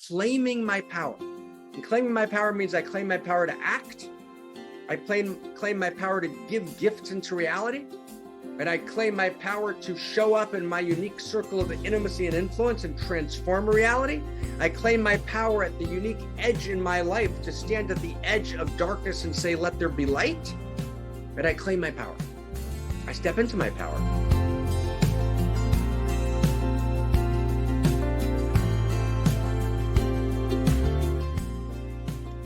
claiming my power. And claiming my power means I claim my power to act. I claim my power to give gifts into reality. And I claim my power to show up in my unique circle of intimacy and influence and transform reality. I claim my power at the unique edge in my life to stand at the edge of darkness and say, let there be light. And I claim my power. I step into my power.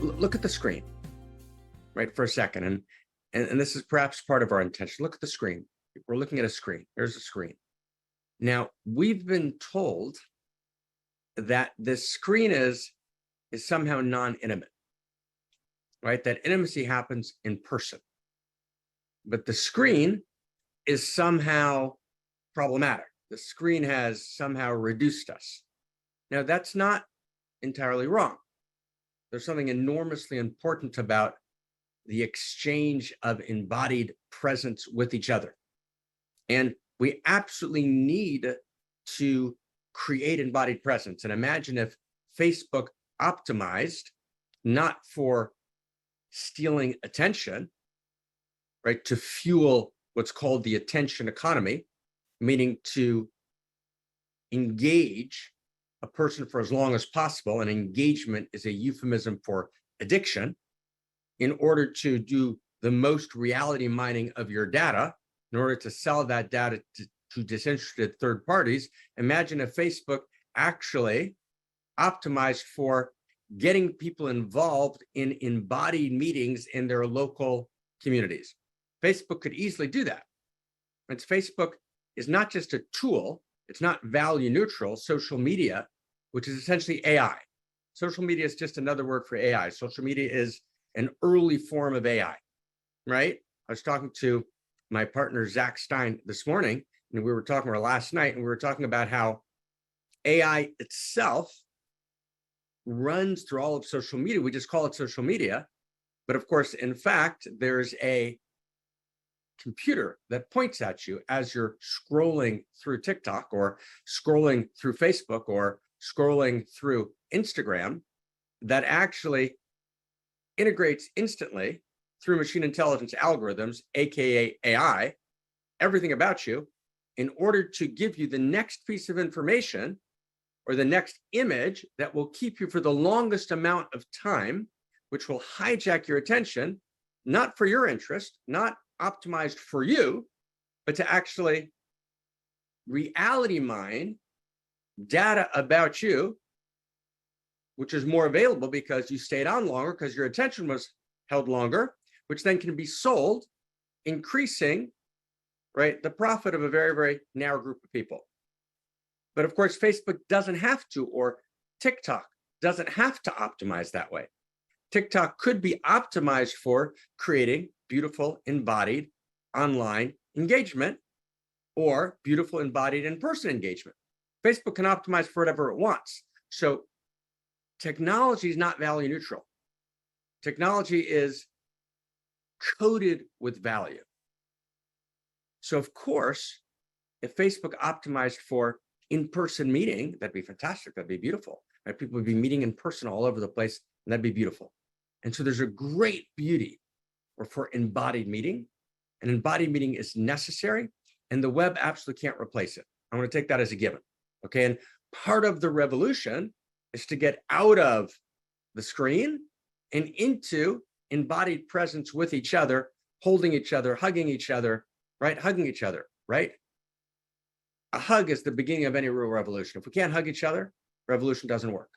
Look at the screen, right, for a second. And this is perhaps part of our intention. Look at the screen. We're looking at a screen. There's a screen. Now, we've been told that this screen is somehow non-intimate, right? That intimacy happens in person. But the screen is somehow problematic. The screen has somehow reduced us. Now, that's not entirely wrong. There's something enormously important about the exchange of embodied presence with each other. And we absolutely need to create embodied presence. And imagine if Facebook optimized not for stealing attention, right, to fuel what's called the attention economy, meaning to engage a person for as long as possible. And engagement is a euphemism for addiction. In order to do the most reality mining of your data, in order to sell that data to disinterested third parties, imagine if Facebook actually optimized for getting people involved in embodied meetings in their local communities. Facebook could easily do that. And Facebook is not just a tool, it's not value neutral. Social media, which is essentially AI. Social media is just another word for AI. Social media is an early form of AI, right? I was talking to my partner, Zach Stein, this morning, and we were talking, or last night, and we were talking about how AI itself runs through all of social media. We just call it social media. But of course, in fact, there's a computer that points at you as you're scrolling through TikTok or scrolling through Facebook or scrolling through Instagram that actually integrates instantly through machine intelligence algorithms, AKA AI, everything about you in order to give you the next piece of information or the next image that will keep you for the longest amount of time, which will hijack your attention, not for your interest, not optimized for you, but to actually reality mine data about you, which is more available because you stayed on longer, because your attention was held longer, which then can be sold, increasing, right, the profit of a very, very narrow group of people. But of course, Facebook doesn't have to, or TikTok doesn't have to optimize that way. TikTok could be optimized for creating beautiful embodied online engagement or beautiful embodied in-person engagement. Facebook can optimize for whatever it wants. So technology is not value neutral. Technology is coded with value. So of course, if Facebook optimized for in-person meeting, that'd be fantastic. That'd be beautiful. Right? People would be meeting in person all over the place, and that'd be beautiful. And so there's a great beauty for embodied meeting. An embodied meeting is necessary, and the web absolutely can't replace it. I want to take that as a given. Okay. And part of the revolution is to get out of the screen and into embodied presence with each other, holding each other, hugging each other, right? Hugging each other, right? A hug is the beginning of any real revolution. If we can't hug each other, revolution doesn't work.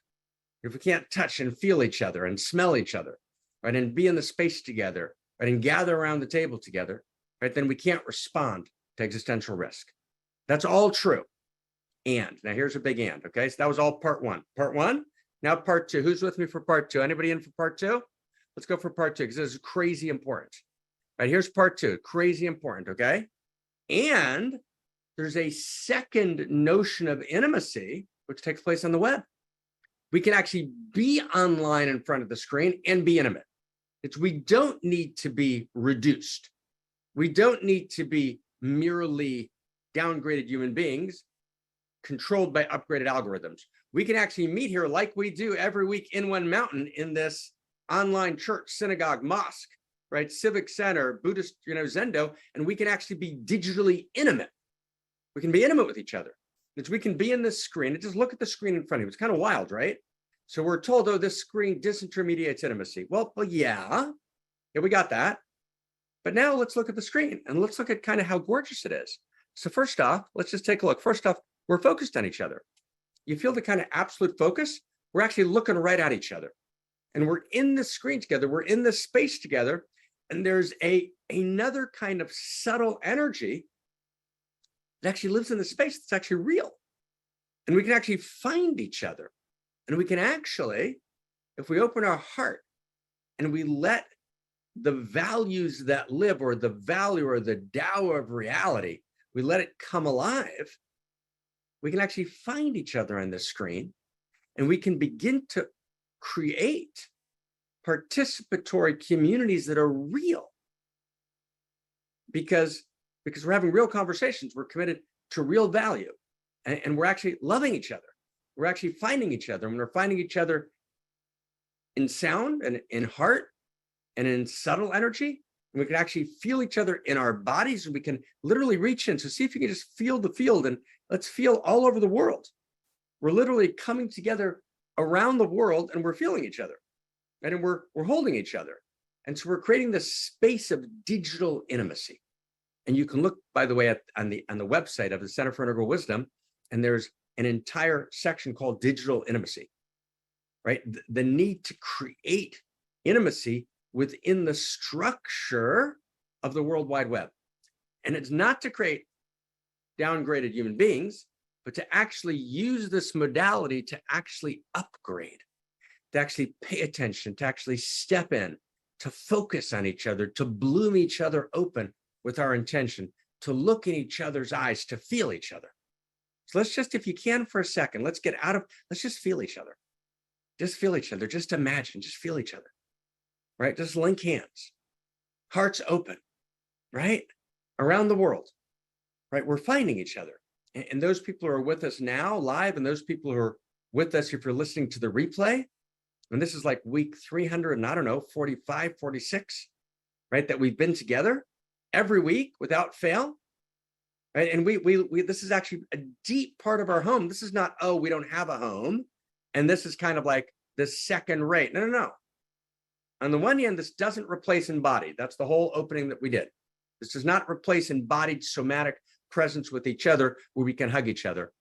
If we can't touch and feel each other and smell each other, right, and be in the space together, right, and gather around the table together, right, then we can't respond to existential risk. That's all true. And now here's a big and, okay? So that was all part one. Part one, now part two. Who's with me for part two? Anybody in for part two? Let's go for part two because this is crazy important. Right, here's part two, crazy important, okay? And there's a second notion of intimacy which takes place on the web. We can actually be online in front of the screen and be intimate. We don't need to be reduced. We don't need to be merely downgraded human beings controlled by upgraded algorithms. we can actually meet here like we do every week in one mountain in this online church, synagogue, mosque, right? Civic center, Buddhist, Zendo, and we can actually be digitally intimate. We can be intimate with each other. We can be in this screen and just look at the screen in front of you. It's kind of wild, right? So we're told, oh, this screen disintermediates intimacy. Well, yeah, we got that. But now let's look at the screen and let's look at kind of how gorgeous it is. So first off, let's just take a look. First off, we're focused on each other. You feel the kind of absolute focus? We're actually looking right at each other. And we're in the screen together. We're in the space together. And there's another kind of subtle energy that actually lives in the space that's actually real. And we can actually find each other. And we can actually, if we open our heart and we let the values that live, or the value or the Tao of reality, we let it come alive, we can actually find each other on the screen, and we can begin to create participatory communities that are real. Because we're having real conversations, we're committed to real value, and we're actually loving each other. We're actually finding each other, and we're finding each other in sound and in heart and in subtle energy. And we can actually feel each other in our bodies, and we can literally reach in. So see if you can just feel the field, and let's feel all over the world. We're literally coming together around the world, and we're feeling each other, and we're holding each other. And so we're creating this space of digital intimacy. And you can look, by the way, on the website of the Center for Integral Wisdom, and there's an entire section called digital intimacy, right? The need to create intimacy within the structure of the World Wide Web. And it's not to create downgraded human beings, but to actually use this modality to actually upgrade, to actually pay attention, to actually step in, to focus on each other, to bloom each other open with our intention, to look in each other's eyes, to feel each other. So let's just, if you can for a second, let's just feel each other. Just feel each other, just imagine, just feel each other, right? Just link hands, hearts open, right? Around the world, right? We're finding each other. And those people who are with us now live, and those people who are with us, if you're listening to the replay, and this is like week 300, and I don't know, 45, 46, right? That we've been together every week without fail, right? And we this is actually a deep part of our home. This is not, oh, we don't have a home, and this is kind of like the second rate. No. On the one hand, this doesn't replace embodied. That's the whole opening that we did. This does not replace embodied somatic presence with each other where we can hug each other.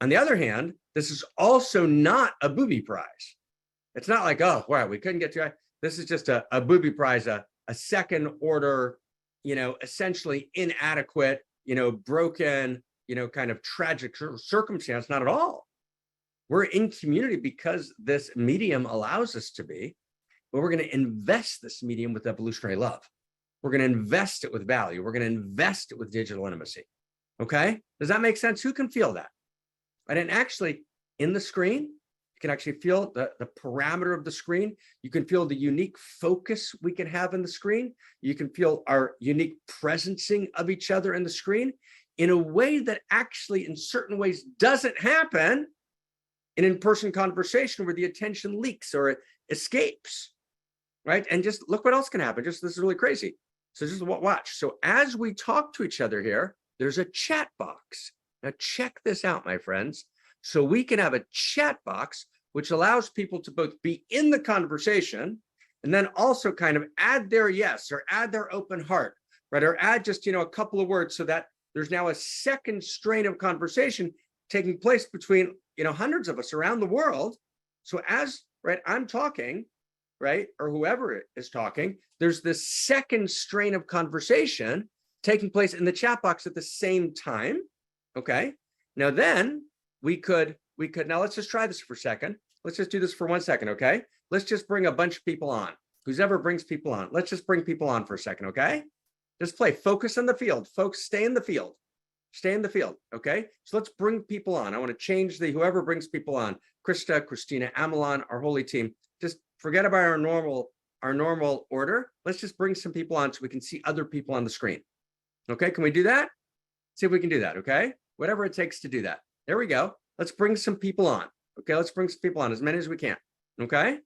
On the other hand, this is also not a booby prize. It's not like, oh, wow, we couldn't get to it. This is just a booby prize, a second order, essentially inadequate, broken, kind of tragic circumstance. Not at all. We're in community because this medium allows us to be, but we're going to invest this medium with evolutionary love. We're going to invest it with value. We're going to invest it with digital intimacy. Okay? Does that make sense? Who can feel that? Right? And actually, in the screen, you can actually feel the parameter of the screen. You can feel the unique focus we can have in the screen. You can feel our unique presencing of each other in the screen in a way that actually, in certain ways, doesn't happen in in-person conversation where the attention leaks or it escapes, right? And just look what else can happen. This is really crazy. So just watch. So as we talk to each other here, there's a chat box. Now check this out, my friends. So we can have a chat box, which allows people to both be in the conversation and then also kind of add their yes or add their open heart, right? Or add just, a couple of words so that there's now a second strain of conversation taking place between, hundreds of us around the world. So as, right, I'm talking, right, or whoever is talking, there's this second strain of conversation taking place in the chat box at the same time, okay? Now then, we could, now let's just try this for a second. Let's just do this for 1 second, okay? Let's just bring a bunch of people on. Who's ever brings people on. Let's just bring people on for a second, okay? Just play, focus on the field. Folks, stay in the field. Stay in the field, okay? So let's bring people on. I want to change whoever brings people on. Krista, Christina, Amelon, our holy team. Just forget about our normal order. Let's just bring some people on so we can see other people on the screen. Okay, can we do that? See if we can do that, okay? Whatever it takes to do that. There we go. Let's bring some people on. Okay, let's bring some people on, as many as we can. Okay,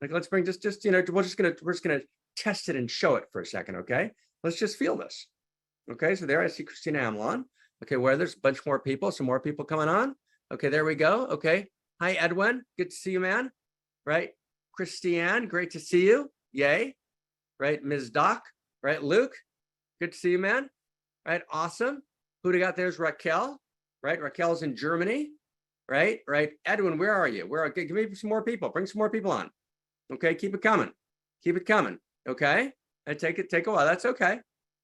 like let's bring just we're just gonna test it and show it for a second. Okay, let's just feel this. Okay, so there I see Christina Amlon. Okay, where there's a bunch more people, some more people coming on. Okay, there we go. Okay, hi Edwin, good to see you, man. Right, Christiane, great to see you. Yay. Right, Ms. Doc. Right, Luke, good to see you, man. Right, awesome. Who do we got? There's Raquel. Right, Raquel's in Germany. Right, Edwin, where are you? Give me some more people. Bring some more people on. Okay, keep it coming. Keep it coming. Okay, and take a while. That's okay.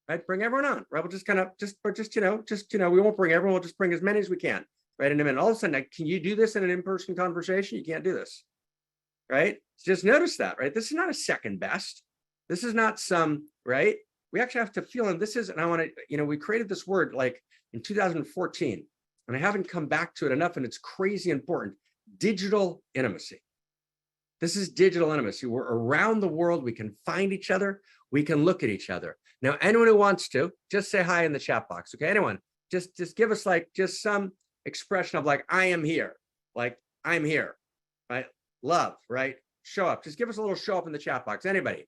Right, bring everyone on. Right, we'll just kind of we won't bring everyone. We'll just bring as many as we can. Right, in a minute. All of a sudden, can you do this in an in-person conversation? You can't do this. Right, just notice that. Right, this is not a second best. This is not some right. We actually have to feel, and this is, and I want to, we created this word like in 2014, and I haven't come back to it enough, and it's crazy important. Digital intimacy. This is digital intimacy. We're around the world. We can find each other. We can look at each other. Now, anyone who wants to, just say hi in the chat box. Okay, anyone, just give us like just some expression of like, I am here. Like, I'm here, right? Love, right? Show up. Just give us a little show up in the chat box. Anybody,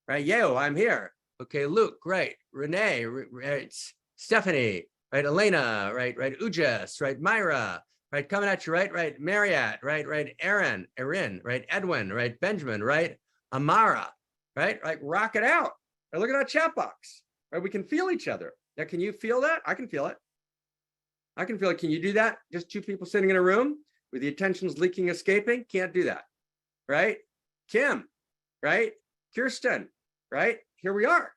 right? Yo, I'm here. Okay, Luke, great. Renee, right? Stephanie, right? Elena, right? Ujas, right? Myra, right? Coming at you, right? Marriott, right? Erin, right? Edwin, right? Benjamin, right? Amara, right? Like rock it out. Right, look at that chat box. Right? We can feel each other. Now, can you feel that? I can feel it. I can feel it. Can you do that? Just two people sitting in a room with the attentions leaking, escaping? Can't do that. Right? Kim, right? Kirsten, right? Here we are.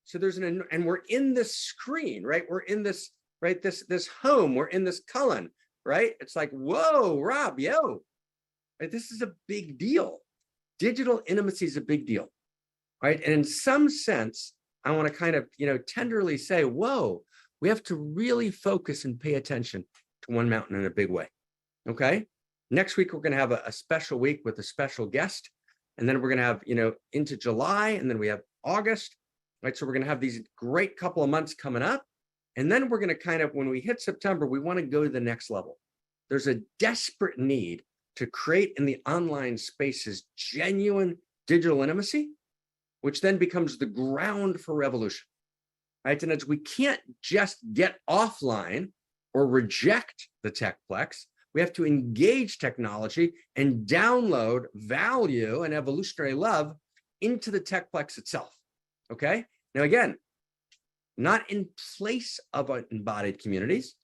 So there's and we're in this screen, right? We're in this, right? This home, we're in this Cullen, right? It's like, whoa, Rob, yo, right? This is a big deal. Digital intimacy is a big deal, right? And in some sense, I want to kind of, tenderly say, whoa, we have to really focus and pay attention to One Mountain in a big way, okay? Next week, we're going to have a special week with a special guest. And then we're going to have, into July, and then we have August, right? So we're going to have these great couple of months coming up. And then we're going to kind of, when we hit September, we want to go to the next level. There's a desperate need to create in the online spaces genuine digital intimacy, which then becomes the ground for revolution, right? And we can't just get offline or reject the techplex. We have to engage technology and download value and evolutionary love into the techplex itself, okay? Now, again, not in place of embodied communities,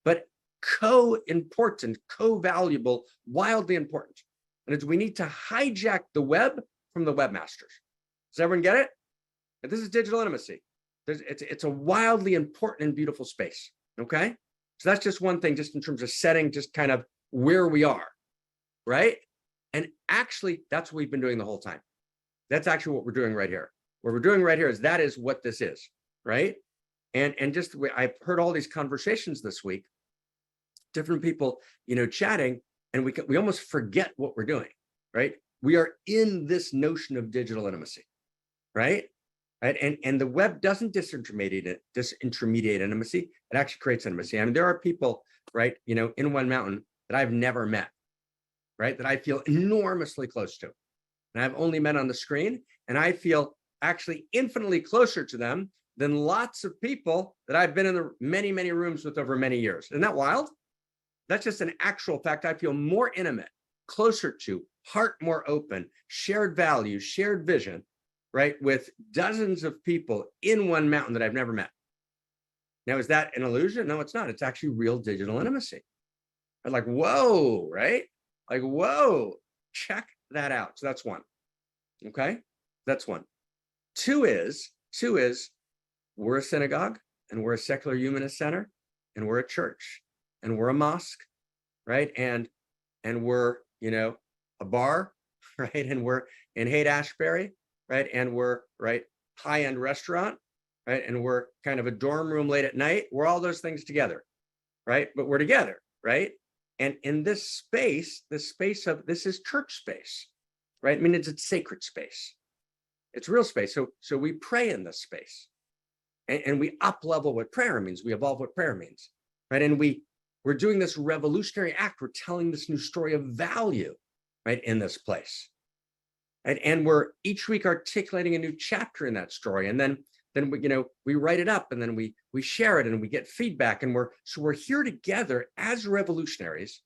but co-important, co-valuable, wildly important. And we need to hijack the web from the webmasters. Does everyone get it? And this is digital intimacy. It's a wildly important and beautiful space, okay? So that's just one thing, just in terms of setting, just kind of where we are, right? And actually, that's what we've been doing the whole time. That's actually what we're doing right here. What we're doing right here is that is what this is, right? And just I've heard all these conversations this week, different people, chatting, and we almost forget what we're doing, right? We are in this notion of digital intimacy, right? And the web doesn't disintermediate intimacy. It actually creates intimacy. I mean, there are people, right, in One Mountain that I've never met, right, that I feel enormously close to. And I've only met on the screen, and I feel actually infinitely closer to them than lots of people that I've been in the many, many rooms with over many years. Isn't that wild? That's just an actual fact. I feel more intimate, closer to, heart more open, shared values, shared vision, right, with dozens of people in One Mountain that I've never met. Now, is that an illusion? No, it's not. It's actually real digital intimacy. I'm like, whoa, right? Like, whoa, check that out. So that's one, okay? That's one. Two is we're a synagogue, and we're a secular humanist center, and we're a church, and we're a mosque, right? And we're, a bar, right? And we're in Haight-Ashbury, right? And we're, right, high-end restaurant, right? And we're kind of a dorm room late at night. We're all those things together, right? But we're together, right? And in this space, this is church space, right? I mean, it's a sacred space. It's real space. So we pray in this space, and we up-level what prayer means. We evolve what prayer means, right? And we we're doing this revolutionary act. We're telling this new story of value, right, in this place. And we're each week articulating a new chapter in that story. And then we write it up, and then we share it, and we get feedback. And we're here together as revolutionaries,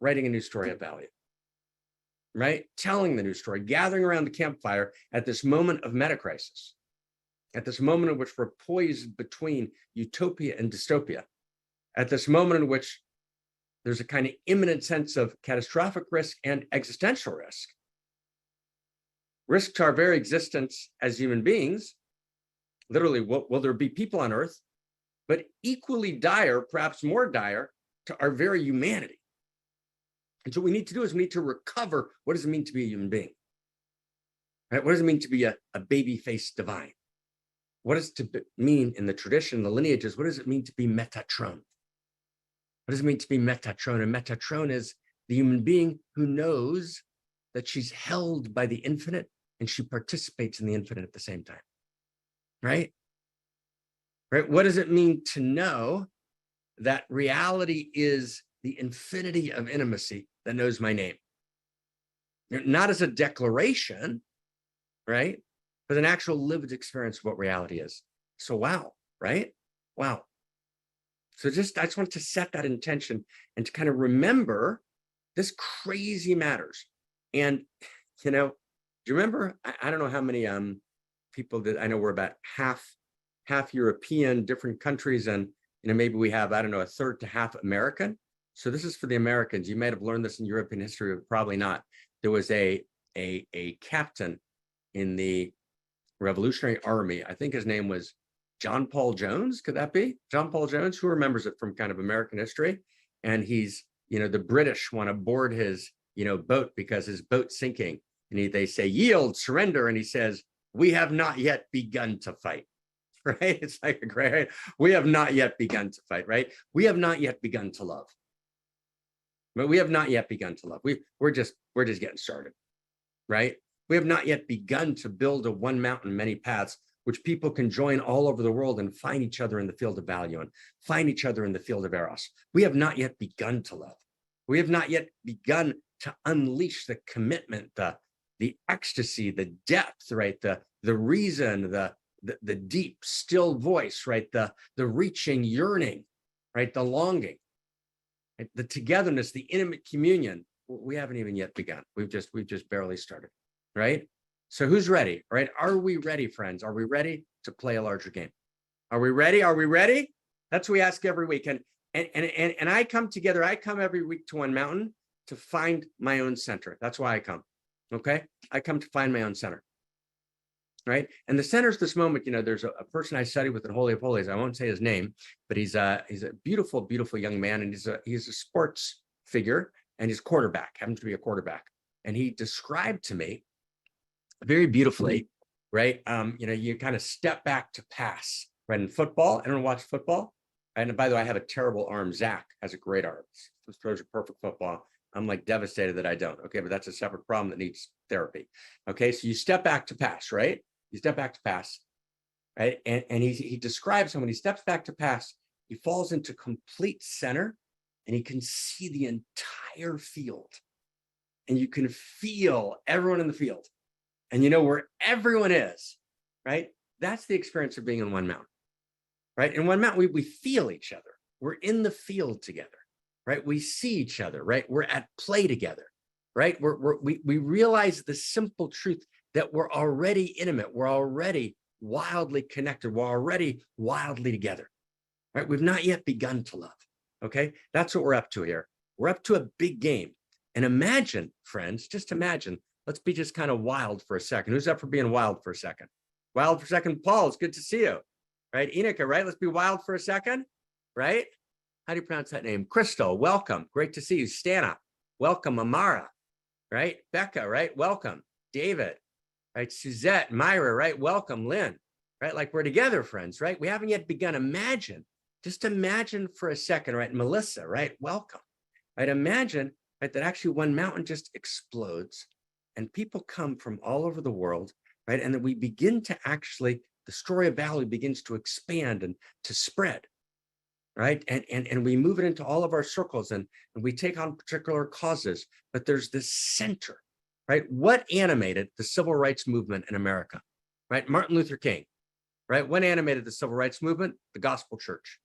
writing a new story of value, right? Telling the new story, gathering around the campfire at this moment of metacrisis, at this moment in which we're poised between utopia and dystopia, at this moment in which there's a kind of imminent sense of catastrophic risk and existential risk. Risk to our very existence as human beings. Literally, will there be people on Earth? But equally dire, perhaps more dire, to our very humanity. And so what we need to do is we need to recover what does it mean to be a human being? Right? What does it mean to be a baby-faced divine? What does it mean in the tradition, the lineages? What does it mean to be Metatron? What does it mean to be Metatron? And Metatron is the human being who knows that she's held by the infinite and she participates in the infinite at the same time, right? Right? What does it mean to know that reality is the infinity of intimacy that knows my name? Not as a declaration, right? But an actual lived experience of what reality is. So wow, right? Wow. So I just wanted to set that intention and to kind of remember this crazy matters. And, do you remember, I don't know how many people that I know we're about half European, different countries, and maybe we have, I don't know, a third to half American. So this is for the Americans. You might have learned this in European history, but probably not. There was a captain in the Revolutionary Army. I think his name was John Paul Jones. Could that be John Paul Jones? Who remembers it from kind of American history? And he's, the British want to board his, boat because his boat's sinking. And they say, yield, surrender. And he says, we have not yet begun to fight, right? It's like a great, we have not yet begun to fight, right? We have not yet begun to love. But we have not yet begun to love. We're just getting started, right? We have not yet begun to build a one mountain, many paths, which people can join all over the world and find each other in the field of value and find each other in the field of Eros. We have not yet begun to love. We have not yet begun to unleash the commitment, the ecstasy, the depth, right? The reason, the deep, still voice, right? The reaching yearning, right? The longing, right? The togetherness, the intimate communion. We haven't even yet begun. We've just barely started, right? So who's ready, right? Are we ready, friends? Are we ready to play a larger game? Are we ready? Are we ready? That's what we ask every week. And I come together, I come every week to One Mountain to find my own center. That's why I come, okay? I come to find my own center, right? And the center's this moment, there's a person I study with in Holy of Holies. I won't say his name, but he's a beautiful, beautiful young man. And he's a sports figure, and he's quarterback, happens to be a quarterback. And he described to me very beautifully, right? You kind of step back to pass, right? In football, I don't watch football. And by the way, I have a terrible arm. Zach has a great arm. This throws a perfect football. I'm like devastated that I don't. Okay, but that's a separate problem that needs therapy. Okay, so you step back to pass, right? You step back to pass, right? And he describes how when he steps back to pass, he falls into complete center, and he can see the entire field. And you can feel everyone in the field. And where everyone is, right? That's the experience of being in One Mountain, right? In One Mountain, we feel each other. We're in the field together, right? We see each other, right? We're at play together, right? We realize the simple truth that we're already intimate. We're already wildly connected. We're already wildly together, right? We've not yet begun to love, okay? That's what we're up to here. We're up to a big game. And imagine, friends, just imagine, let's be just kind of wild for a second. Who's up for being wild for a second? Wild for a second. Paul, it's good to see you. Right? Enika, right? Let's be wild for a second. Right? How do you pronounce that name? Crystal, welcome. Great to see you. Stana, welcome. Amara, right? Becca, right? Welcome. David, right? Suzette, Myra, right? Welcome. Lynn, right? Like we're together, friends, right? We haven't yet begun. Imagine, just imagine for a second, right? Melissa, right? Welcome. Right? Imagine, right, that actually One Mountain just explodes. And people come from all over the world, right? And then we begin to actually, the story of value begins to expand and to spread. right? And we move it into all of our circles, and we take on particular causes, but there's this center, right? What animated the civil rights movement in America, right? Martin Luther King, right? What animated the civil rights movement? The gospel church.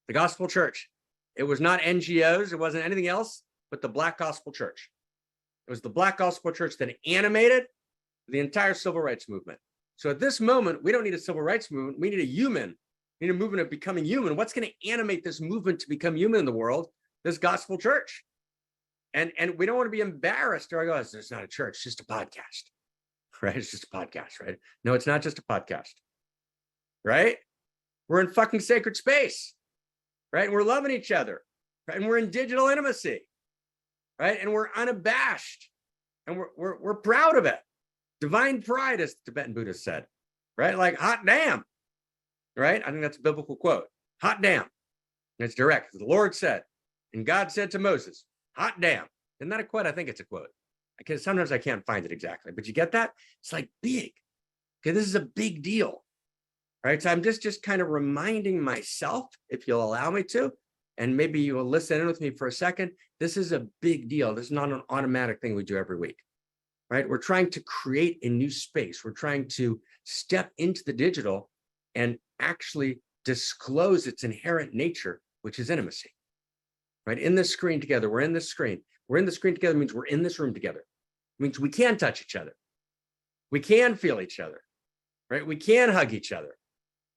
The gospel church. It was not NGOs, it wasn't anything else, but the Black gospel church. It was the Black gospel church that animated the entire civil rights movement. So at this moment, we don't need a civil rights movement. We need a human. We need a movement of becoming human. What's going to animate this movement to become human in the world? This gospel church. And we don't want to be embarrassed or go, it's not a church, it's just a podcast, right? It's just a podcast, right? No, it's not just a podcast, right? We're in fucking sacred space, right? And we're loving each other, right? And we're in digital intimacy, right? And we're unabashed, and we're proud of it. Divine pride, as the Tibetan Buddhist said, right? Like, hot damn, right? I think that's a biblical quote. Hot damn. And it's direct. The Lord said, and God said to Moses, hot damn. Isn't that a quote? I think it's a quote. Sometimes I can't find it exactly, but you get that? It's like big. Okay, this is a big deal, right? So I'm just kind of reminding myself, if you'll allow me to, and maybe you will listen in with me for a second. This is a big deal. This is not an automatic thing we do every week, right? We're trying to create a new space. We're trying to step into the digital and actually disclose its inherent nature, which is intimacy, right? In this screen together, we're in this screen. We're in the screen together means we're in this room together. It means we can touch each other. We can feel each other, right? We can hug each other.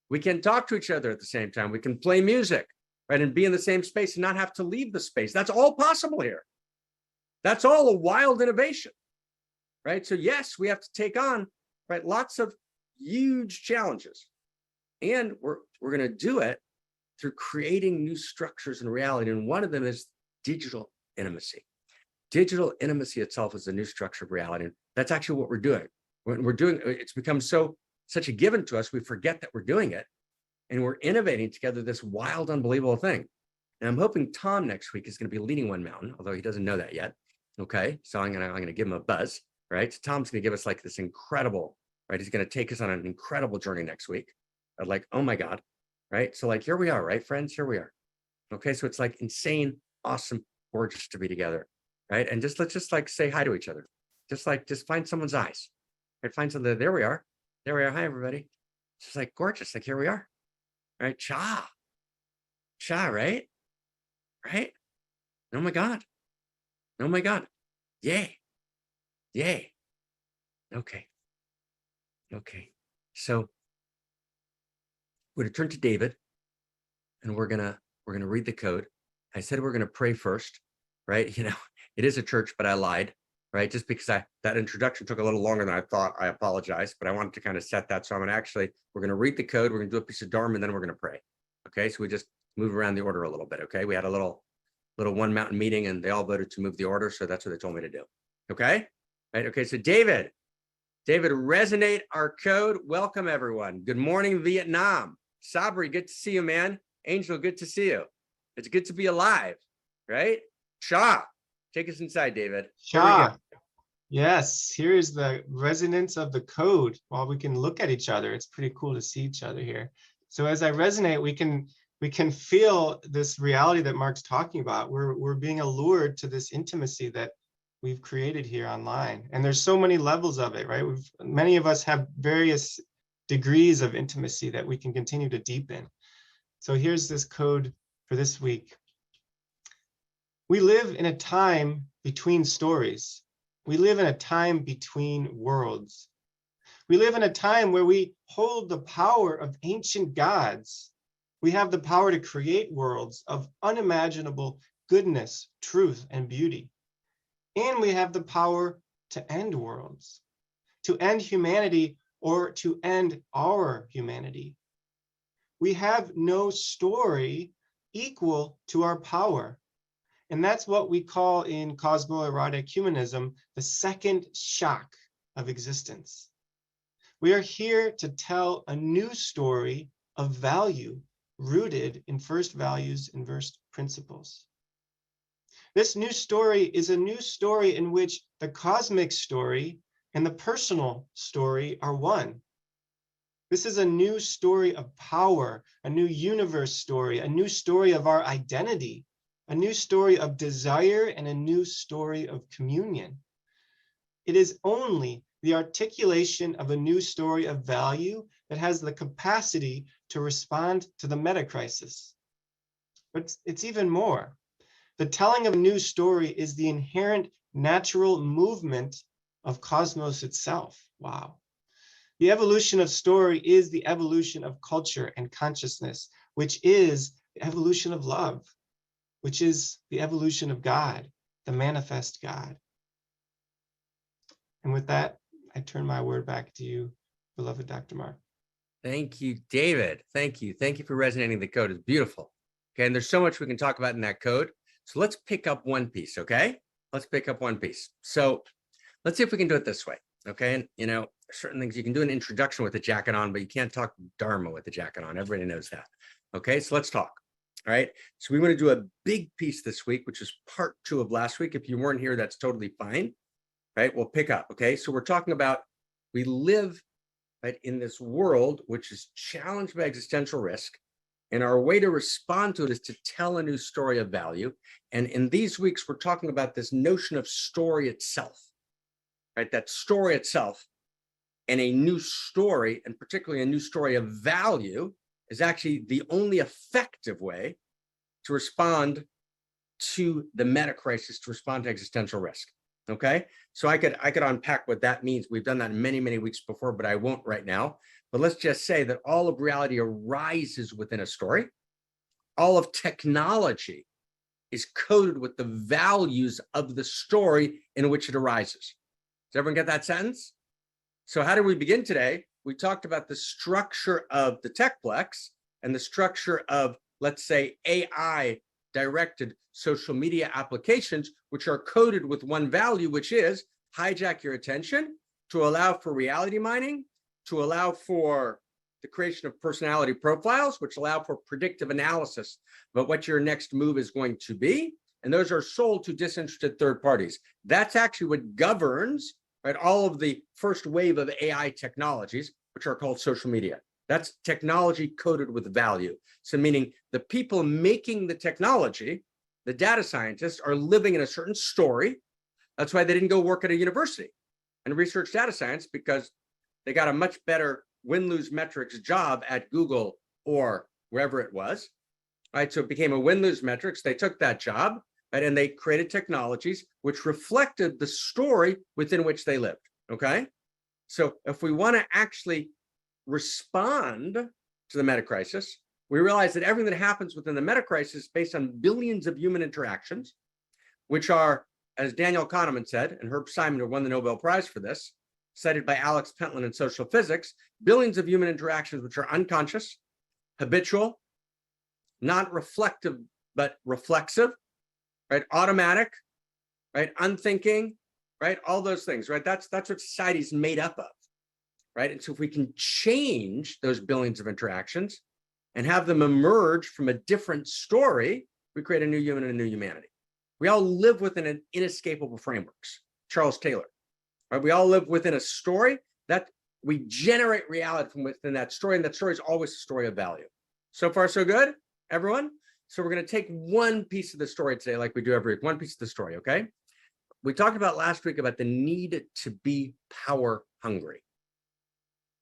We can talk to each other at the same time. We can play music, right? And be in the same space and not have to leave the space. That's all possible here. That's all a wild innovation, right? So yes, we have to take on, right, lots of huge challenges. And we're going to do it through creating new structures in reality. And one of them is digital intimacy. Digital intimacy itself is a new structure of reality. And that's actually what we're doing. When we're doing, it's become such a given to us, we forget that we're doing it. And we're innovating together this wild, unbelievable thing. And I'm hoping Tom next week is going to be leading One Mountain, although he doesn't know that yet. Okay, so I'm going to give him a buzz, right? So Tom's going to give us like this incredible, right? He's going to take us on an incredible journey next week. Like, oh my God, right? So like, here we are, right, friends? Here we are. Okay, so it's like insane, awesome, gorgeous to be together, right? And let's just like say hi to each other. Just find someone's eyes, right? Find something. There we are. There we are. Hi, everybody. It's just like gorgeous. Like, here we are, right? Cha, right? Right? Oh my God. Oh my God. Yay. Yay. Okay. So we're going to turn to David, and we're gonna read the code. I said we're gonna pray first, right? You know, it is a church, but I lied, right? Just because that introduction took a little longer than I thought. I apologize, but I wanted to kind of set that. So we're gonna read the code, we're gonna do a piece of Dharma, and then we're gonna pray. Okay, so we just move around the order a little bit. Okay, we had a little One Mountain meeting, and they all voted to move the order, so that's what they told me to do. Okay, right? Okay, so David, resonate our code. Welcome everyone. Good morning, Vietnam. Sabri, good to see you, man. Angel, good to see you. It's good to be alive, right? Shah, take us inside, David. Shah, yes, here is the resonance of the code. While we can look at each other, it's pretty cool to see each other here. So as I resonate, we can feel this reality that Marc's talking about. We're being allured to this intimacy that we've created here online. And there's so many levels of it, right? Many of us have various degrees of intimacy that we can continue to deepen. So here's this code for this week. We live in a time between stories. We live in a time between worlds. We live in a time where we hold the power of ancient gods. We have the power to create worlds of unimaginable goodness, truth, and beauty. And we have the power to end worlds, to end humanity, or to end our humanity. We have no story equal to our power. And that's what we call in CosmoErotic Humanism the second shock of existence. We are here to tell a new story of value rooted in first values and first principles. This new story is a new story in which the cosmic story and the personal story are one. This is a new story of power, a new universe story, a new story of our identity, a new story of desire, and a new story of communion. It is only the articulation of a new story of value that has the capacity to respond to the meta-crisis. But it's even more. The telling of a new story is the inherent natural movement of cosmos itself. Wow. The evolution of story is the evolution of culture and consciousness, which is the evolution of love, which is the evolution of God, the manifest God. And with that, I turn my word back to you, beloved Dr. Marc. Thank you, David. Thank you. Thank you for resonating the code. It's beautiful. Okay, and there's so much we can talk about in that code. So let's pick up one piece, okay? Let's pick up one piece. So let's see if we can do it this way, okay? And, you know, certain things you can do an introduction with a jacket on, but you can't talk Dharma with a jacket on. Everybody knows that. Okay, so let's talk. All right, so we want to do a big piece this week, which is part 2 of last week. If you weren't here, that's totally fine. Right, we'll pick up. Okay, so we're talking about we live right in this world which is challenged by existential risk, and our way to respond to it is to tell a new story of value. And in these weeks, we're talking about this notion of story itself, right? That story itself, and a new story, and particularly a new story of value, is actually the only effective way to respond to the meta crisis, to respond to existential risk. Okay, so I could unpack what that means. We've done that many weeks before, but I won't right now. But let's just say that all of reality arises within a story. All of technology is coded with the values of the story in which it arises. Does everyone get that sentence? So how did we begin today? We talked about the structure of the techplex and the structure of, let's say, AI directed social media applications, which are coded with one value, which is hijack your attention to allow for reality mining, to allow for the creation of personality profiles, which allow for predictive analysis about what your next move is going to be. And those are sold to disinterested third parties. That's actually what governs, right, all of the first wave of AI technologies, which are called social media. That's technology coded with value. So meaning the people making the technology, the data scientists, are living in a certain story. That's why they didn't go work at a university and research data science, because they got a much better win-lose metrics job at Google or wherever it was, right? So it became a win-lose metrics. They took that job, right, and they created technologies which reflected the story within which they lived, okay? So if we want to actually respond to the meta crisis, we realize that everything that happens within the meta crisis is based on billions of human interactions, which are, as Daniel Kahneman said, and Herb Simon, who won the Nobel Prize for this, cited by Alex Pentland in Social Physics, billions of human interactions which are unconscious, habitual, not reflective, but reflexive, right? Automatic, right? Unthinking, right? All those things, right? That's what society's made up of, right? And so if we can change those billions of interactions and have them emerge from a different story, we create a new human and a new humanity. We all live within an inescapable frameworks. Charles Taylor, right? We all live within a story that we generate reality from within that story, and that story is always a story of value. So far, so good, everyone? So we're going to take one piece of the story today, like we do every week, one piece of the story, okay? We talked about last week about the need to be power hungry.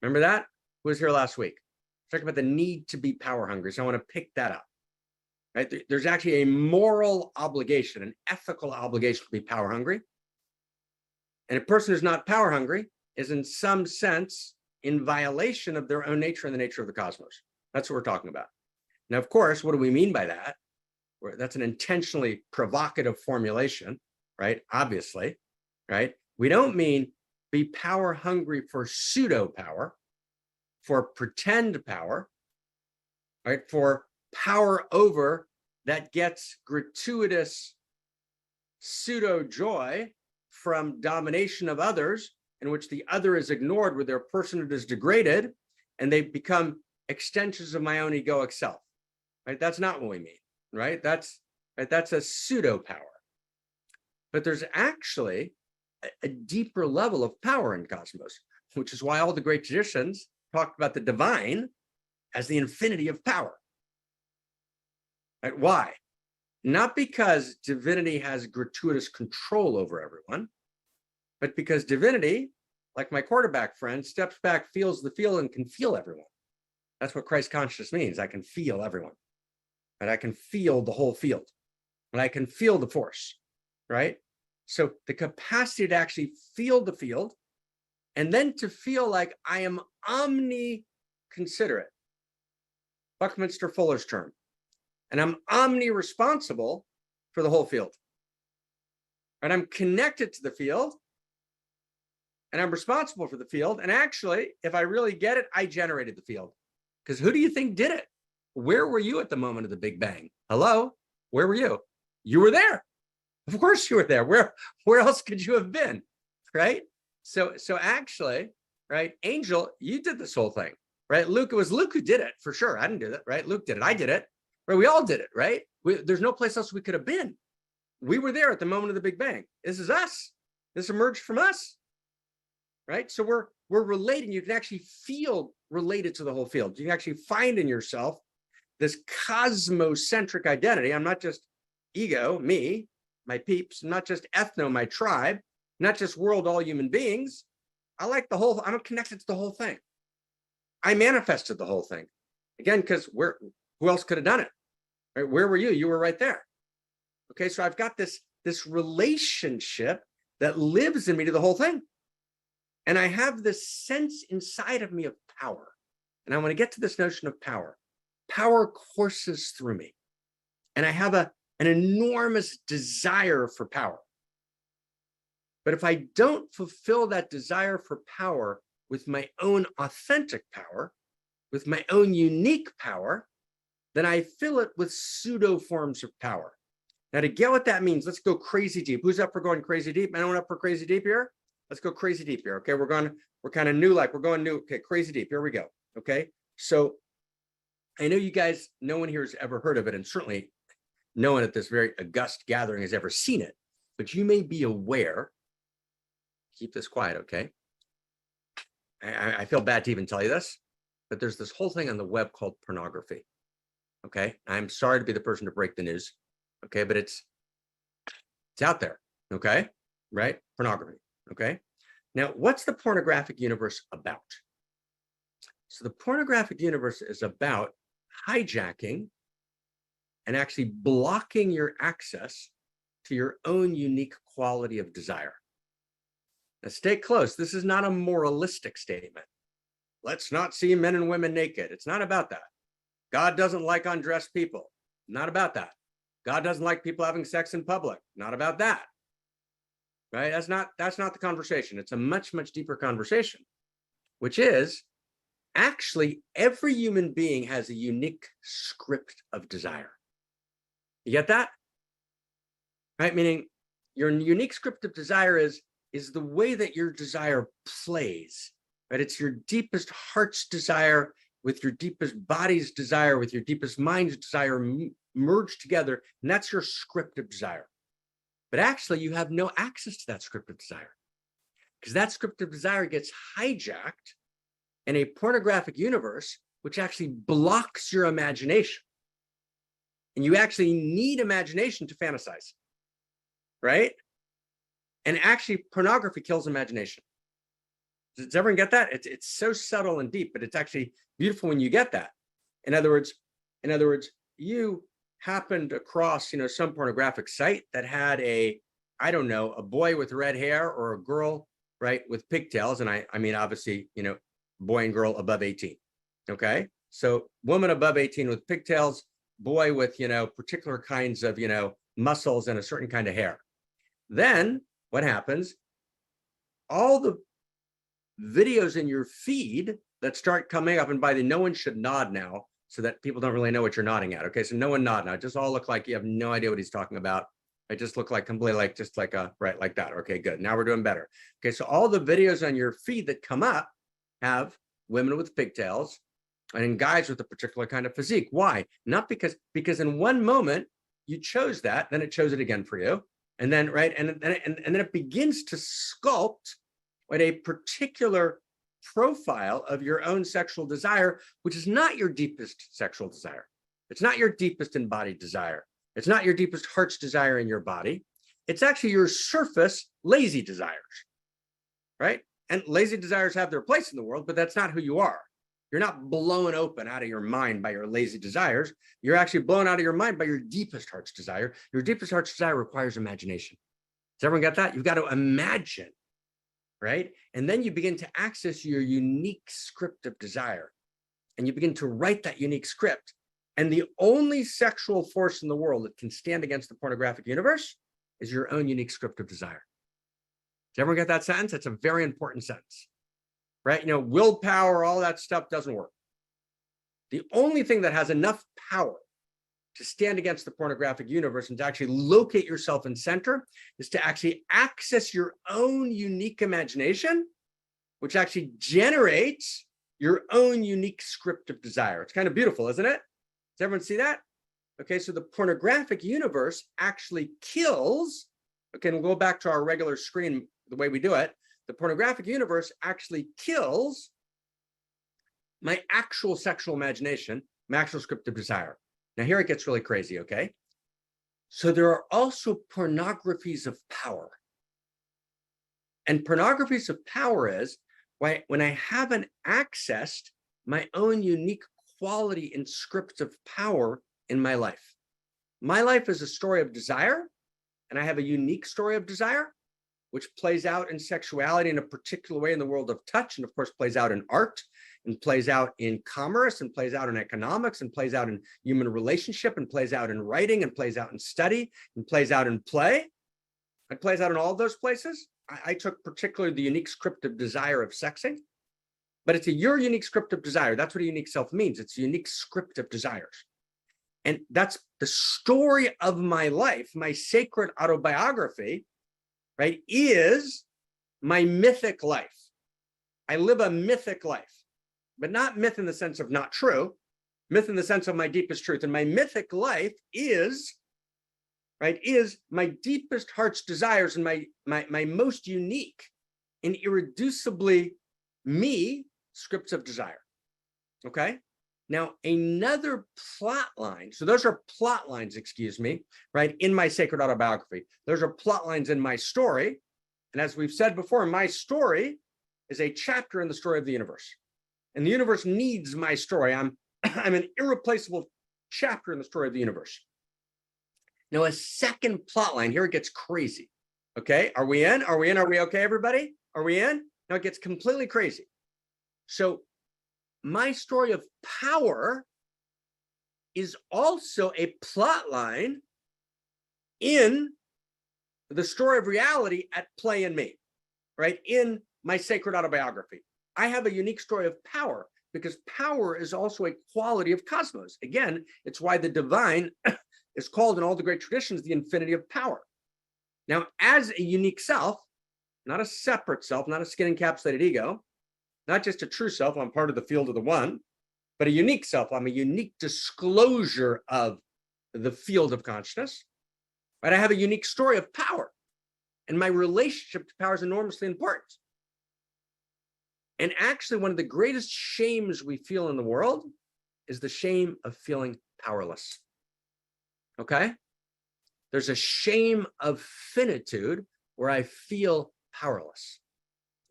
Remember that? Who was here last week? Talked about the need to be power hungry. So I want to pick that up. Right? There's actually a moral obligation, an ethical obligation to be power hungry. And a person who's not power hungry is in some sense in violation of their own nature and the nature of the cosmos. That's what we're talking about. Now, of course, what do we mean by that? That's an intentionally provocative formulation, right? Obviously, right? We don't mean be power hungry for pseudo power, for pretend power, right? For power over that gets gratuitous pseudo joy from domination of others, in which the other is ignored, where their personhood is degraded, and they become extensions of my own egoic self. Right? That's not what we mean, right? That's a pseudo power. But there's actually a deeper level of power in cosmos, which is why all the great traditions talked about the divine as the infinity of power. Right? Why? Not because divinity has gratuitous control over everyone, but because divinity, like my quarterback friend, steps back, feels the field, and can feel everyone. That's what Christ consciousness means. I can feel everyone, and I can feel the whole field, and I can feel the force, right? So the capacity to actually feel the field, and then to feel like I am omni-considerate, Buckminster Fuller's term, and I'm omni-responsible for the whole field. And I'm connected to the field, and I'm responsible for the field. And actually, if I really get it, I generated the field. Because who do you think did it? Where were you at the moment of the Big Bang? Hello? Where were you? You were there. Of course you were there. Where else could you have been? Right? So actually, right, Angel, you did this whole thing, right? Luke, it was Luke who did it for sure. I didn't do that, right? Luke did it. I did it. Right? We all did it, right? There's no place else we could have been. We were there at the moment of the Big Bang. This is us. This emerged from us, right? So we're relating. You can actually feel related to the whole field. You can actually find in yourself this cosmocentric identity. I'm not just ego, me, my peeps. I'm not just ethno, my tribe. Not just world, all human beings. I like the whole. I'm connected to the whole thing. I manifested the whole thing. Again, because who else could have done it? Right? Where were you? You were right there. Okay, so I've got this relationship that lives in me to the whole thing. And I have this sense inside of me of power. And I want to get to this notion of power. Power courses through me. And I have an enormous desire for power. But if I don't fulfill that desire for power with my own authentic power, with my own unique power, then I fill it with pseudo forms of power. Now, to get what that means, let's go crazy deep. Who's up for going crazy deep? Anyone up for crazy deep here? Let's go crazy deep here. Okay, we're kind of new, like we're going new. Okay, crazy deep. Here we go. Okay, so I know you guys, no one here has ever heard of it, and certainly no one at this very august gathering has ever seen it, but you may be aware. Keep this quiet, okay? I feel bad to even tell you this, but there's this whole thing on the web called pornography. Okay, I'm sorry to be the person to break the news. Okay, but it's out there. Okay, right? Pornography. Okay, now what's the pornographic universe about? So the pornographic universe is about hijacking and actually blocking your access to your own unique quality of desire. Now stay close. This is not a moralistic statement. Let's not see men and women naked. It's not about that. God doesn't like undressed people. Not about that. God doesn't like people having sex in public. Not about that. Right? That's not the conversation. It's a much, much deeper conversation, which is actually every human being has a unique script of desire. You get that? Right? Meaning your unique script of desire is the way that your desire plays. Right? It's your deepest heart's desire with your deepest body's desire, with your deepest mind's desire merged together, and that's your script of desire. But actually, you have no access to that script of desire because that script of desire gets hijacked in a pornographic universe, which actually blocks your imagination. And you actually need imagination to fantasize, right? And actually, pornography kills imagination. Does everyone get that? It's so subtle and deep, but it's actually beautiful when you get that. In other words, you happened across, some pornographic site that had a boy with red hair or a girl, right, with pigtails. And I mean, obviously, boy and girl above 18. Okay. So woman above 18 with pigtails, boy with, particular kinds of, muscles and a certain kind of hair. Then what happens? All the videos in your feed that start coming up, and by the no one should nod now so that people don't really know what you're nodding at. Okay, so no one nod now. Just all look like you have no idea what he's talking about. I just look like completely like just like a right like that. Okay, good. Now we're doing better. Okay, so all the videos on your feed that come up have women with pigtails and guys with a particular kind of physique. Why? Not because in one moment you chose that, then it chose it again for you, and then right, and then it begins to sculpt what a particular profile of your own sexual desire, which is not your deepest sexual desire. It's not your deepest embodied desire. It's not your deepest heart's desire in your body. It's actually your surface lazy desires, right? And lazy desires have their place in the world, but that's not who you are. You're not blown open out of your mind by your lazy desires. You're actually blown out of your mind by your deepest heart's desire. Your deepest heart's desire requires imagination. Does everyone get that? You've got to imagine, right? And then you begin to access your unique script of desire. And you begin to write that unique script. And the only sexual force in the world that can stand against the pornographic universe is your own unique script of desire. Does everyone get that sentence? It's a very important sentence, right? You know, willpower, all that stuff doesn't work. The only thing that has enough power to stand against the pornographic universe and to actually locate yourself in center is to actually access your own unique imagination, which actually generates your own unique script of desire. It's kind of beautiful, isn't it? Does everyone see that? Okay, so the pornographic universe actually kills, okay, and we'll go back to our regular screen, the way we do it. The pornographic universe actually kills my actual sexual imagination, my actual script of desire. Now here it gets really crazy, okay? So there are also pornographies of power. And pornographies of power is when I haven't accessed my own unique quality and script of power in my life. My life is a story of desire, and I have a unique story of desire, which plays out in sexuality in a particular way in the world of touch, and of course plays out in art, and plays out in commerce, and plays out in economics, and plays out in human relationship, and plays out in writing, and plays out in study, and plays out in play. It plays out in all of those places. I took particularly the unique script of desire of sexing, but it's your unique script of desire. That's what a unique self means. It's a unique script of desires. And that's the story of my life, my sacred autobiography, right, is my mythic life. I live a mythic life, but not myth in the sense of not true, myth in the sense of my deepest truth. And my mythic life is, right, is my deepest heart's desires and my most unique and irreducibly me scripts of desire, okay? Now, another plot line, so those are plot lines, excuse me, right, in my sacred autobiography. Those are plot lines in my story. And as we've said before, my story is a chapter in the story of the universe. And the universe needs my story. I'm an irreplaceable chapter in the story of the universe. Now, a second plot line, here it gets crazy. Okay, are we in? Are we in? Are we okay, everybody? Are we in? Now it gets completely crazy. So my story of power is also a plot line in the story of reality at play in me, right? In my sacred autobiography. I have a unique story of power because power is also a quality of cosmos. Again, it's why the divine is called in all the great traditions the infinity of power. Now, as a unique self, not a separate self, not a skin encapsulated ego, not just a true self, I'm part of the field of the one, but a unique self, I'm a unique disclosure of the field of consciousness, right? I have a unique story of power, and my relationship to power is enormously important. And actually, one of the greatest shames we feel in the world is the shame of feeling powerless, okay? There's a shame of finitude where I feel powerless.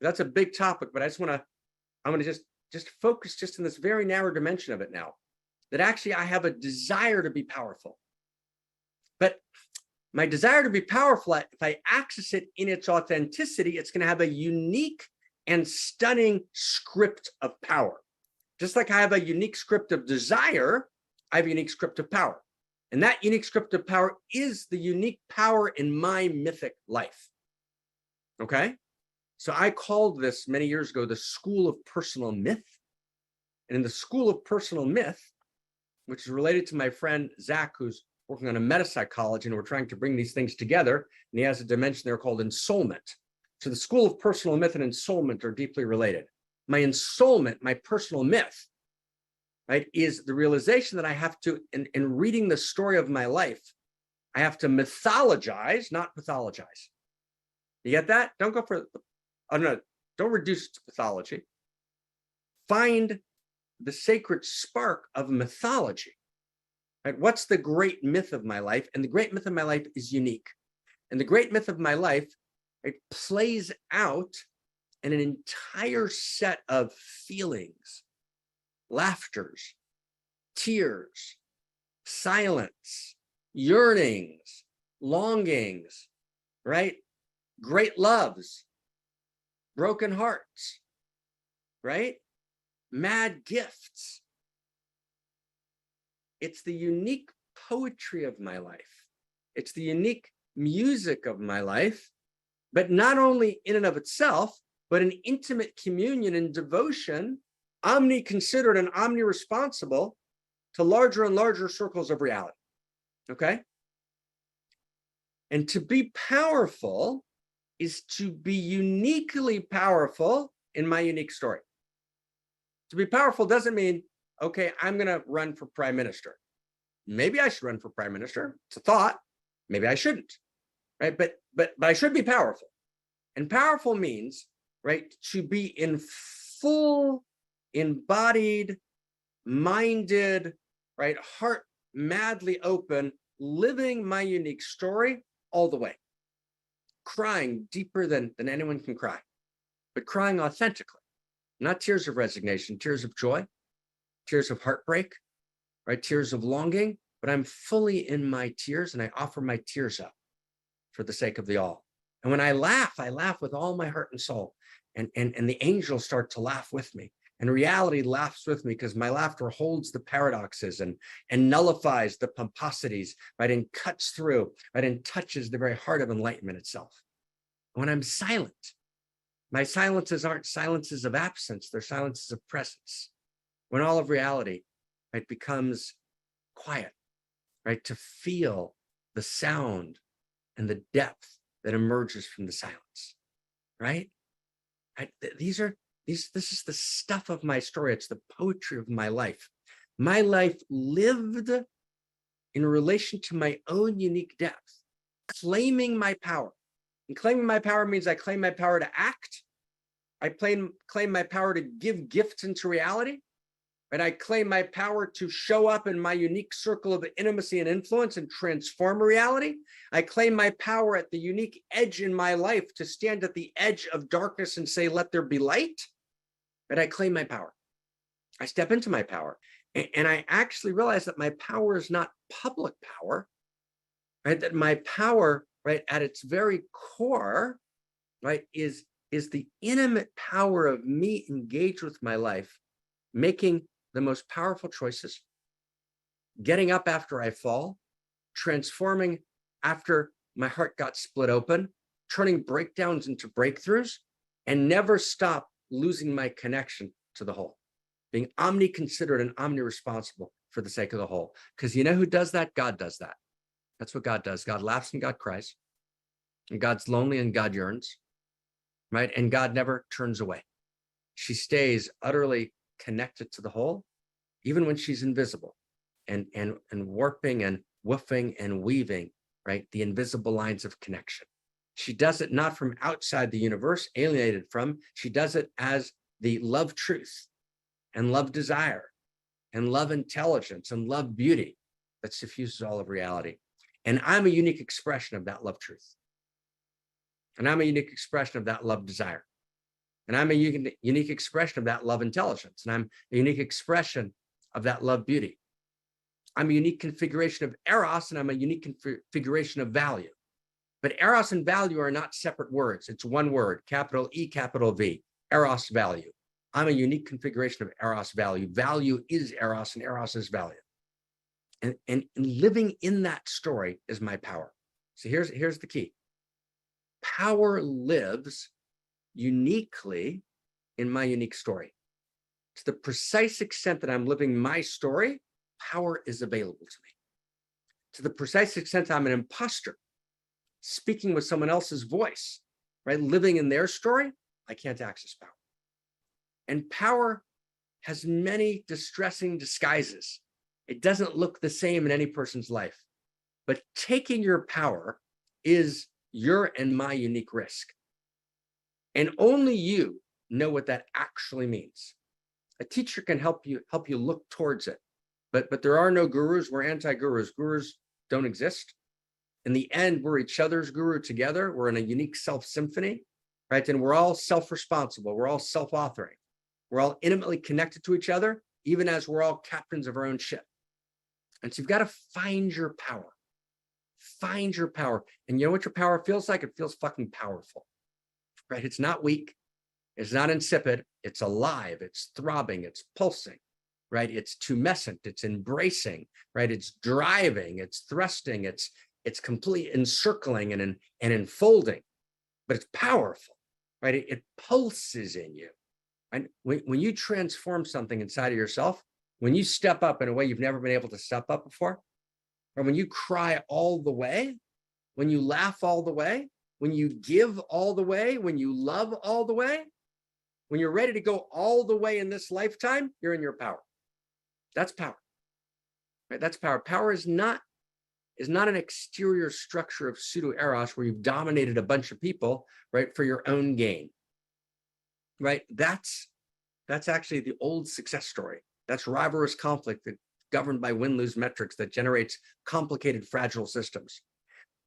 That's a big topic, but I'm going to just focus just in this very narrow dimension of it now, that actually I have a desire to be powerful. But my desire to be powerful, if I access it in its authenticity, it's going to have a unique and stunning script of power. Just like I have a unique script of desire, I have a unique script of power. And that unique script of power is the unique power in my mythic life. Okay? So I called this many years ago the School of Personal Myth. And in the School of Personal Myth, which is related to my friend Zach, who's working on a metapsychology, and we're trying to bring these things together, and he has a dimension there called ensoulment. So the School of Personal Myth and ensoulment are deeply related. My ensoulment, my personal myth, right, is the realization that I have to, in reading the story of my life, I have to mythologize, not pathologize. You get that? Don't go for, don't reduce it to pathology. find the sacred spark of mythology. Right? What's the great myth of my life? And the great myth of my life is unique. And the great myth of my life, it plays out in an entire set of feelings, laughters, tears, silence, yearnings, longings, right? Great loves, broken hearts, right? Mad gifts. It's the unique poetry of my life. It's the unique music of my life, but not only in and of itself, but in intimate communion and devotion, omni-considered and omni-responsible to larger and larger circles of reality, okay? And to be powerful is to be uniquely powerful in my unique story. To be powerful doesn't mean, okay, I'm gonna run for prime minister. Maybe I should run for prime minister. It's a thought. Maybe I shouldn't, right? But I should be powerful. And powerful means, right, to be in full, embodied, minded, right, heart madly open, living my unique story all the way, crying deeper than anyone can cry, but crying authentically, not tears of resignation, tears of joy, tears of heartbreak, right, tears of longing, but I'm fully in my tears and I offer my tears up for the sake of the all. And when I laugh with all my heart and soul, and the angels start to laugh with me. And reality laughs with me because my laughter holds the paradoxes and nullifies the pomposities, right, and cuts through, right, and touches the very heart of enlightenment itself. When I'm silent, my silences aren't silences of absence, they're silences of presence. When all of reality, right, becomes quiet, right, to feel the sound and the depth that emerges from the silence, right? This is the stuff of my story. It's the poetry of my life. My life lived in relation to my own unique depth, claiming my power. And claiming my power means I claim my power to act. I claim my power to give gifts into reality. And I claim my power to show up in my unique circle of intimacy and influence and transform reality. I claim my power at the unique edge in my life to stand at the edge of darkness and say, let there be light. But I claim my power. I step into my power. And I actually realize that my power is not public power, right? That my power, right, at its very core, right, is the intimate power of me engaged with my life, making the most powerful choices, getting up after I fall, transforming after my heart got split open, turning breakdowns into breakthroughs, and never stop losing my connection to the whole, being omni-considered and omni-responsible for the sake of the whole. Because you know who does that? God does that. That's what God does. God laughs and God cries, and God's lonely and God yearns, right? And God never turns away. She stays utterly connected to the whole, even when she's invisible, and warping and woofing and weaving, right, the invisible lines of connection. She does it not from outside the universe, alienated from. She does it as the love truth and love desire and love intelligence and love beauty that suffuses all of reality. And I'm a unique expression of that love truth. And I'm a unique expression of that love desire. And I'm a unique expression of that love intelligence. And I'm a unique expression of that love beauty. I'm a unique configuration of Eros, and I'm a unique configuration of value. But Eros and value are not separate words. It's one word, capital E, capital V, Eros value. I'm a unique configuration of Eros value. Value is Eros, and Eros is value. And living in that story is my power. So here's the key. Power lives uniquely in my unique story. To the precise extent that I'm living my story, power is available to me. To the precise extent I'm an imposter, speaking with someone else's voice, right, living in their story, I can't access power. And power has many distressing disguises. It doesn't look the same in any person's life. But taking your power is your and my unique risk. And only you know what that actually means. A teacher can help you look towards it. But there are no gurus. We're anti-gurus. Gurus don't exist. In the end, we're each other's guru together. We're in a unique self-symphony, right? And we're all self-responsible. We're all self-authoring. We're all intimately connected to each other, even as we're all captains of our own ship. And so you've got to find your power. Find your power. And you know what your power feels like? It feels fucking powerful, right? It's not weak. It's not insipid. It's alive. It's throbbing. It's pulsing, right? It's tumescent. It's embracing, right? It's driving. It's thrusting. It's complete encircling and enfolding, but it's powerful, right? It pulses in you. And when you transform something inside of yourself, when you step up in a way you've never been able to step up before, or when you cry all the way, when you laugh all the way, when you give all the way, when you love all the way, when you're ready to go all the way in this lifetime, you're in your power. That's power, right? That's power. Power is not an exterior structure of pseudo-eros where you've dominated a bunch of people, right, for your own gain, right? That's actually the old success story. That's rivalrous conflict that governed by win-lose metrics that generates complicated, fragile systems.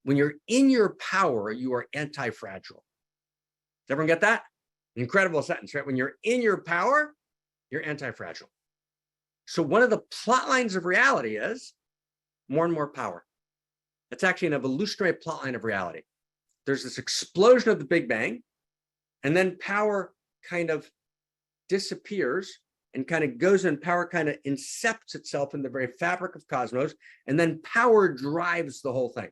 When you're in your power, you are anti-fragile. Does everyone get that? Incredible sentence, right? When you're in your power, you're anti-fragile. So one of the plot lines of reality is more and more power. It's actually an evolutionary plot line of reality. There's this explosion of the Big Bang, and then power kind of disappears and kind of goes in, power kind of incepts itself in the very fabric of cosmos, and then power drives the whole thing,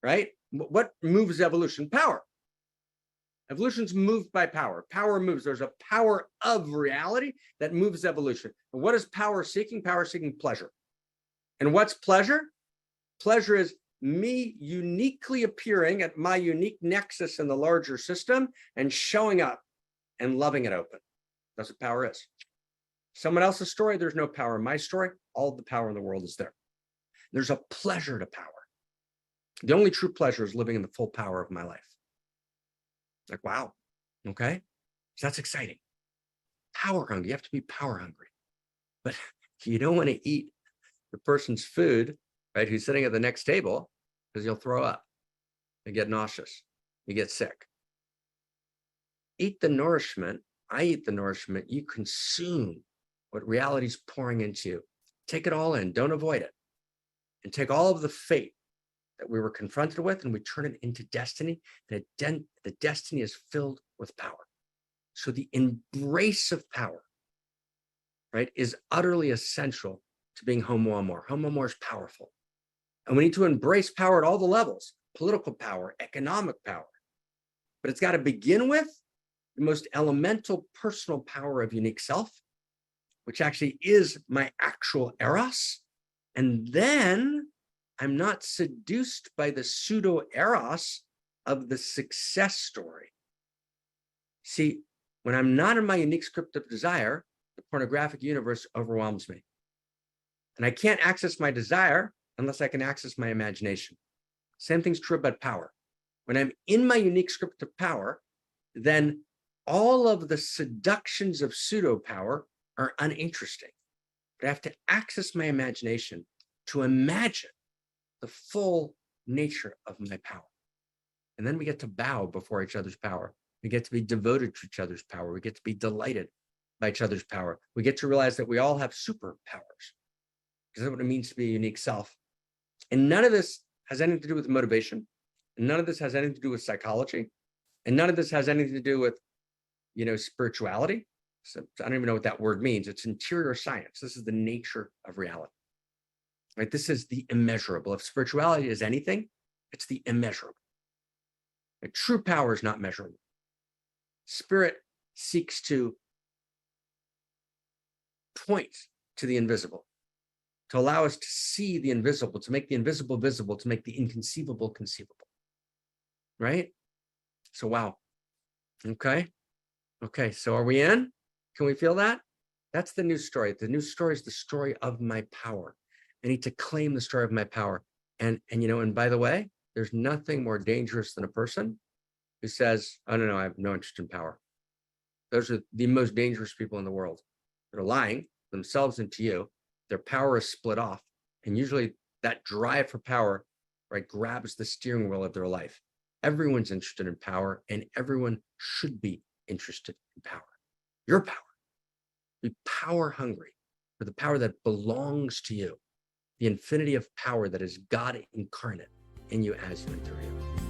right? What moves evolution? Power. Evolution's moved by power. Power moves. There's a power of reality that moves evolution. And what is power seeking? Power seeking pleasure. And what's pleasure? Pleasure is me uniquely appearing at my unique nexus in the larger system and showing up and loving it open. That's what power is. Someone else's story, there's no power. In my story, all the power in the world is there. There's a pleasure to power. The only true pleasure is living in the full power of my life. Like, wow, okay, so that's exciting. Power hungry, you have to be power hungry. But you don't want to eat the person's food, right, who's sitting at the next table, because you'll throw up, you get nauseous, you get sick. Eat the nourishment, I eat the nourishment, you consume what reality's pouring into you. Take it all in, don't avoid it. And take all of the fate that we were confronted with and we turn it into destiny. The destiny is filled with power. So the embrace of power, right, is utterly essential to being homo amor. Homo amor is powerful. And we need to embrace power at all the levels, political power, economic power. But it's got to begin with the most elemental personal power of unique self, which actually is my actual eros. And then I'm not seduced by the pseudo-eros of the success story. See, when I'm not in my unique script of desire, the pornographic universe overwhelms me. And I can't access my desire unless I can access my imagination. Same thing's true about power. When I'm in my unique script of power, then all of the seductions of pseudo-power are uninteresting. But I have to access my imagination to imagine the full nature of my power. And then we get to bow before each other's power. We get to be devoted to each other's power. We get to be delighted by each other's power. We get to realize that we all have superpowers. Because that's what it means to be a unique self. And none of this has anything to do with motivation. And none of this has anything to do with psychology. And none of this has anything to do with, spirituality. So I don't even know what that word means. It's interior science. This is the nature of reality. Right? This is the immeasurable. If spirituality is anything, it's the immeasurable. Like, true power is not measurable. Spirit seeks to point to the invisible, to allow us to see the invisible, to make the invisible visible, to make the inconceivable conceivable. Right? So, wow. Okay, so are we in? Can we feel that? That's the new story. The new story is the story of my power. I need to claim the story of my power. And by the way, there's nothing more dangerous than a person who says, oh, no, I have no interest in power. Those are the most dangerous people in the world. They're lying themselves and to you. Their power is split off. And usually that drive for power, right, grabs the steering wheel of their life. Everyone's interested in power, and everyone should be interested in power. Your power. Be power hungry for the power that belongs to you, the infinity of power that is God incarnate in you as you and through you.